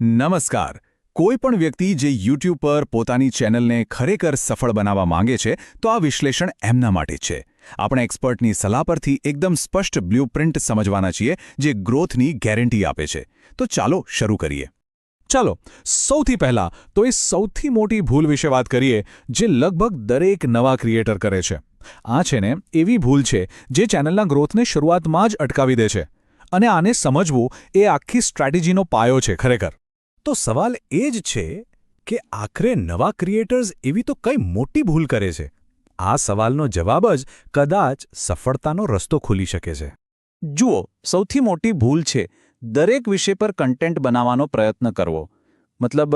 નમસ્કાર. કોઈ પણ વ્યક્તિ જે YouTube પર પોતાની ચેનલને ખરેખર સફળ બનાવવા માંગે છે તો આ વિશ્લેષણ એમના માટે છે. આપણે એક્સપર્ટની સલાહ પરથી એકદમ સ્પષ્ટ બ્લ્યુપ્રિન્ટ સમજવાના છીએ જે ગ્રોથની ગેરંટી આપે છે. તો ચાલો શરૂ કરીએ. ચાલો સૌથી પહેલા તો એ સૌથી મોટી ભૂલ વિશે વાત કરીએ જે લગભગ દરેક નવા ક્રિએટર કરે છે. આ છે ને એવી ભૂલ છે જે ચેનલના ગ્રોથને શરૂઆતમાં જ અટકાવી દે છે. અને આને સમજવું એ આખી સ્ટ્રેટેજીનો પાયો છે ખરેખર. તો સવાલ એ જ છે કે આખરે નવા ક્રિએટર્સ એવી તો કઈ મોટી ભૂલ કરે છે? આ સવાલનો જવાબ જ કદાચ સફળતાનો રસ્તો ખોલી શકે છે. જુઓ, સૌથી મોટી ભૂલ છે દરેક વિષય પર કન્ટેન્ટ બનાવવાનો પ્રયત્ન કરવો. મતલબ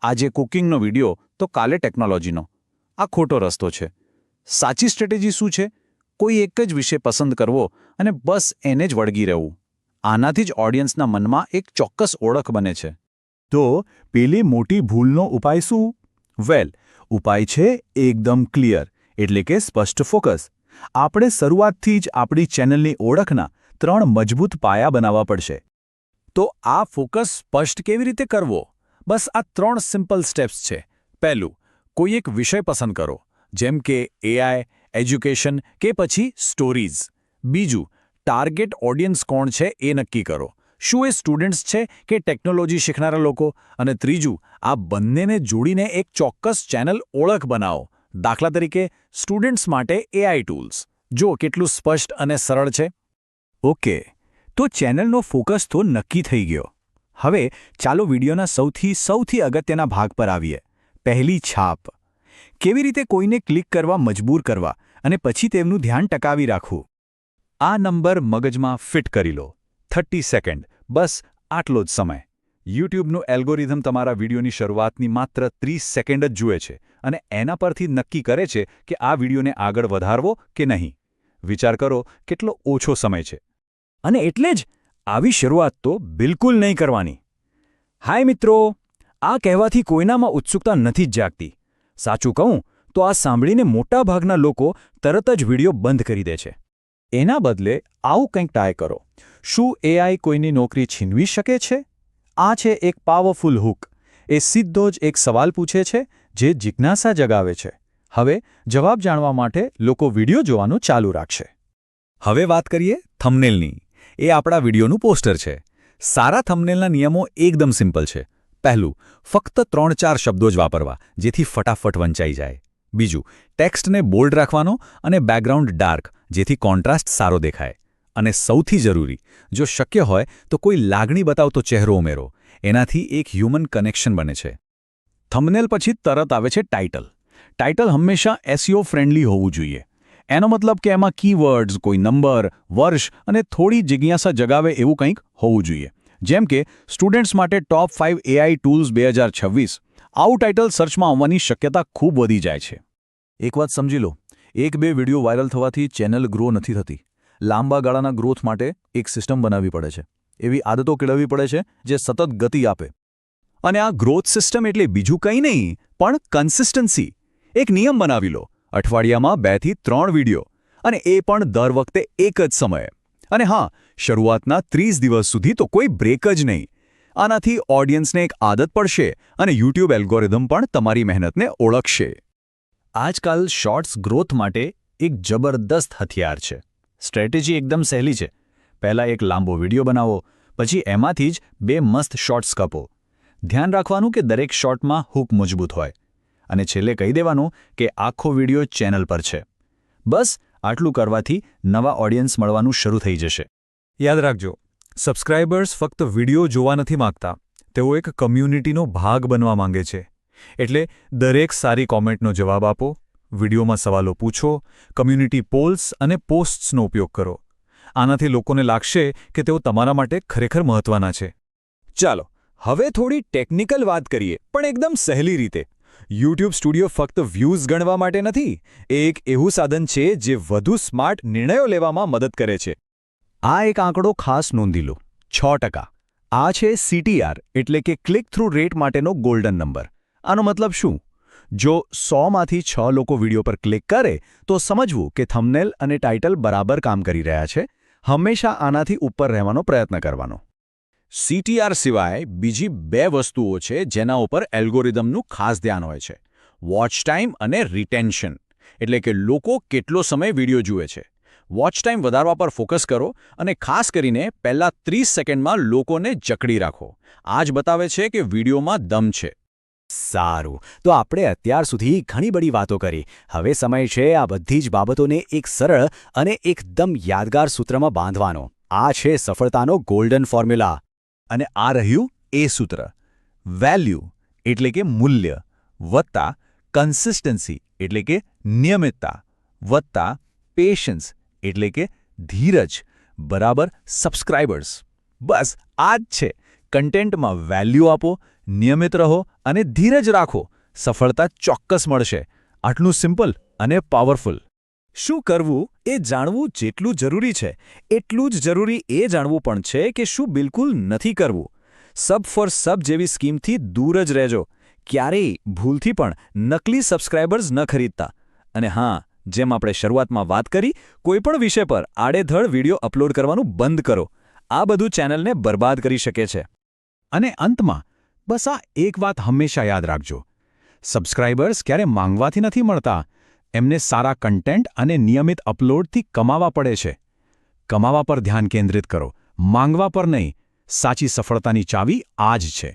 આજે કુકિંગનો વિડિયો તો કાલે ટેકનોલોજીનો. આ ખોટો રસ્તો છે. સાચી સ્ટ્રેટેજી શું છે? કોઈ એક જ વિષય પસંદ કરવો અને બસ એને જ વળગી રહેવું. આનાથી જ ઓડિયન્સના મનમાં એક ચોક્કસ ઓળખ બને છે. તો પેલી મોટી ભૂલનો ઉપાય શું? વેલ, ઉપાય છે એકદમ ક્લિયર, એટલે કે સ્પષ્ટ ફોકસ. આપણે શરૂઆતથી જ આપણી ચેનલની ઓળખના 3 મજબૂત પાયા બનાવવા પડશે. તો આ ફોકસ સ્પષ્ટ કેવી રીતે કરવો? બસ આ 3 સિમ્પલ સ્ટેપ્સ છે. પહેલું, કોઈ એક વિષય પસંદ કરો, જેમ કે AI, એજ્યુકેશન કે પછી સ્ટોરીઝ. બીજું, ટાર્ગેટ ઓડિયન્સ કોણ છે એ નક્કી કરો. શું એ સ્ટુડન્ટ્સ છે કે ટેકનોલોજી શીખનારા લોકો? અને ત્રીજું, આ બંનેને જોડીને એક ચોક્કસ ચેનલ ઓળખ બનાવો. દાખલા તરીકે સ્ટુડન્ટ્સ માટે AI ટૂલ્સ. જો કેટલું સ્પષ્ટ અને સરળ છે. ઓકે, તો ચેનલનો ફોકસ તો નક્કી થઈ ગયો. હવે ચાલો વિડીયોના સૌથી અગત્યના ભાગ પર આવીએ. પહેલી છાપ. કેવી રીતે કોઈને ક્લિક કરવા મજબૂર કરવા અને પછી તેમનું ધ્યાન ટકાવી રાખવું. આ નંબર મગજમાં ફિટ કરી લો. 30 સેકન્ડ, બસ આટલો જ સમય. YouTubeનું એલ્ગોરિધમ તમારા વિડીયોની શરૂઆતની માત્ર 30 સેકન્ડ જ જુએ છે અને એના પરથી નક્કી કરે છે કે આ વિડીયોને આગળ વધારવો કે નહીં. વિચાર કરો કેટલો ઓછો સમય છે. અને એટલે જ આવી શરૂઆત તો બિલકુલ નહીં કરવાની. હાય મિત્રો, આ કહેવાથી કોઈનામાં ઉત્સુકતા નથી જ જાગતી. સાચું કહું તો આ સાંભળીને મોટાભાગના લોકો તરત જ વિડીયો બંધ કરી દે છે. એના બદલે આવું કંઈક ટ્રાય કરો. શું AI કોઈની નોકરી છીનવી શકે છે? આ છે એક પાવરફુલ હૂક. એ સીધો જ એક સવાલ પૂછે છે જે જિજ્ઞાસા જગાવે છે. હવે જવાબ જાણવા માટે લોકો વિડીયો જોવાનું ચાલુ રાખશે. હવે વાત કરીએ થંબનેલની. એ આપણા વિડીયોનું પોસ્ટર છે. સારા થંબનેલના નિયમો એકદમ સિમ્પલ છે. પહેલું, ફક્ત 3-4 શબ્દો જ વાપરવા જેથી ફટાફટ વંચાઈ જાય. બીજું, ટેક્સ્ટને બોલ્ડ રાખવાનો અને બેકગ્રાઉન્ડ ડાર્ક જેથી કોન્ટ્રાસ્ટ સારો દેખાય. અને સૌથી જરૂરી, જો શક્ય હોય તો કોઈ લાગણી બતાવતો ચહેરો ઉમેરો. એનાથી એક હ્યુમન કનેક્શન બને છે. થંબનેલ પછી તરત આવે છે ટાઇટલ. ટાઇટલ હંમેશા SEO ફ્રેન્ડલી હોવું જોઈએ. એનો મતલબ કે એમાં કીવર્ડ્સ, કોઈ નંબર, વર્ષ અને થોડી જિજ્ઞાસા જગાવે એવું કંઈક હોવું જોઈએ. જેમ કે સ્ટુડન્ટ્સ માટે ટોપ 5 AI ટૂલ્સ 2026. આવું ટાઇટલ સર્ચમાં આવવાની શક્યતા ખૂબ વધી જાય છે. એક વાત સમજી લો, 1-2 વિડીયો વાયરલ થવાથી ચેનલ ગ્રો નથી થતી. લાંબા ગાળાના ગ્રોથ માટે એક સિસ્ટમ બનાવવી પડે છે. એવી આદતો કેળવવી પડે છે જે સતત ગતિ આપે. અને આ ગ્રોથ સિસ્ટમ એટલે બીજું કંઈ નહીં પણ કન્સિસ્ટન્સી. એક નિયમ બનાવી લો, અઠવાડિયામાં 2 થી 3 વિડીયો, અને એ પણ દર વખતે એક જ સમયે. અને હા, શરૂઆતના 30 દિવસ સુધી તો કોઈ બ્રેક જ નહીં. આનાથી ઓડિયન્સને એક આદત પડશે અને YouTube એલ્ગોરિધમ પણ તમારી મહેનતને ઓળખશે. આજકાલ શોર્ટ્સ ગ્રોથ માટે એક જબરદસ્ત હથિયાર છે. સ્ટ્રેટેજી એકદમ સહેલી છે. પહેલાં એક લાંબો વિડીયો બનાવો, પછી એમાંથી જ 2 મસ્ત શોર્ટ્સ કાપો. ધ્યાન રાખવાનું કે દરેક શોર્ટમાં હૂક મજબૂત હોય. અને છેલ્લે કહી દેવાનું કે આખો વિડીયો ચેનલ પર છે. બસ આટલું કરવાથી નવા ઓડિયન્સ મળવાનું શરૂ થઈ જશે. યાદ રાખજો, સબસ્ક્રાઇબર્સ ફક્ત વિડીયો જોવા નથી માંગતા. તેઓ એક કમ્યુનિટીનો ભાગ બનવા માંગે છે. એટલે દરેક સારી કોમેન્ટનો જવાબ આપો, વિડીયોમાં સવાલો પૂછો, કમ્યુનિટી પોલ્સ અને પોસ્ટ્સનો ઉપયોગ કરો. આનાથી લોકોને લાગશે કે તેઓ તમારા માટે ખરેખર મહત્વના છે. ચાલો હવે થોડી ટેકનિકલ વાત કરીએ, પણ એકદમ સહેલી રીતે. YouTube સ્ટુડિયો ફક્ત વ્યૂઝ ગણવા માટે નથી. એ એક એવું સાધન છે જે વધુ સ્માર્ટ નિર્ણયો લેવામાં મદદ કરે છે. આ એક આંકડો ખાસ નોંધી લો, 6%. આ છે CTR એટલે કે ક્લિક થ્રુ રેટ માટેનો ગોલ્ડન નંબર. આનો મતલબ શું? જો 100માંથી 6 લોકો વિડીયો પર ક્લિક કરે તો સમજવું કે થંબનેલ અને ટાઇટલ બરાબર કામ કરી રહ્યા છે. હંમેશા આનાથી ઉપર રહેવાનો પ્રયત્ન કરવાનો. CTR સિવાય બીજી 2 વસ્તુઓ છે જેના ઉપર એલ્ગોરિધમનું ખાસ ધ્યાન હોય છે. વોચ ટાઈમ અને રિટેન્શન, એટલે કે લોકો કેટલો સમય વિડિયો જુએ છે. વોચ ટાઈમ વધારવા પર ફોકસ કરો અને ખાસ કરીને પહેલા 30 સેકન્ડમાં લોકોને જકડી રાખો. આ જ બતાવે છે કે વિડિયોમાં દમ છે. સારું, તો આપણે અત્યાર સુધી ઘણી બધી વાતો કરી. હવે સમય છે આ બધી જ બાબતોને એક સરળ અને એકદમ યાદગાર સૂત્રમાં બાંધવાનો. આ છે સફળતાનો ગોલ્ડન ફોર્મ્યુલા. અને આ રહ્યું એ સૂત્ર. વેલ્યુ એટલે કે મૂલ્ય વત્તા કન્સિસ્ટન્સી એટલે કે નિયમિતતા વત્તા પેશન્સ એટલે કે ધીરજ બરાબર સબસ્ક્રાઇબર્સ. બસ આ જ છે. કન્ટેન્ટમાં વેલ્યુ આપો, નિયમિત રહો અને ધીરજ રાખો. સફળતા ચોક્કસ મળશે. આટલું સિમ્પલ અને પાવરફુલ. શું કરવું એ જાણવું જેટલું જરૂરી છે એટલું જ જરૂરી એ જાણવું પણ છે કે શું બિલકુલ નથી કરવું. સબ ફોર સબ જેવી સ્કીમથી દૂર જ રહેજો. ક્યારેય ભૂલથી પણ નકલી સબસ્ક્રાઇબર્સ ન ખરીદતા. અને હા, જેમ આપણે શરૂઆતમાં વાત કરી, કોઈપણ વિષય પર આડેધડ વિડીયો અપલોડ કરવાનું બંધ કરો. આ બધું ચેનલને બરબાદ કરી શકે છે. અને અંતમાં બસ આ એક વાત હંમેશા યાદ રાખજો. સબસ્ક્રાઇબર્સ ક્યારે માંગવાથી નથી મળતા. એમને સારા કન્ટેન્ટ અને નિયમિત અપલોડથી કમાવા પડે છે. કમાવા પર ધ્યાન કેન્દ્રિત કરો, માંગવા પર નહીં. સાચી સફળતાની ચાવી આ જ છે.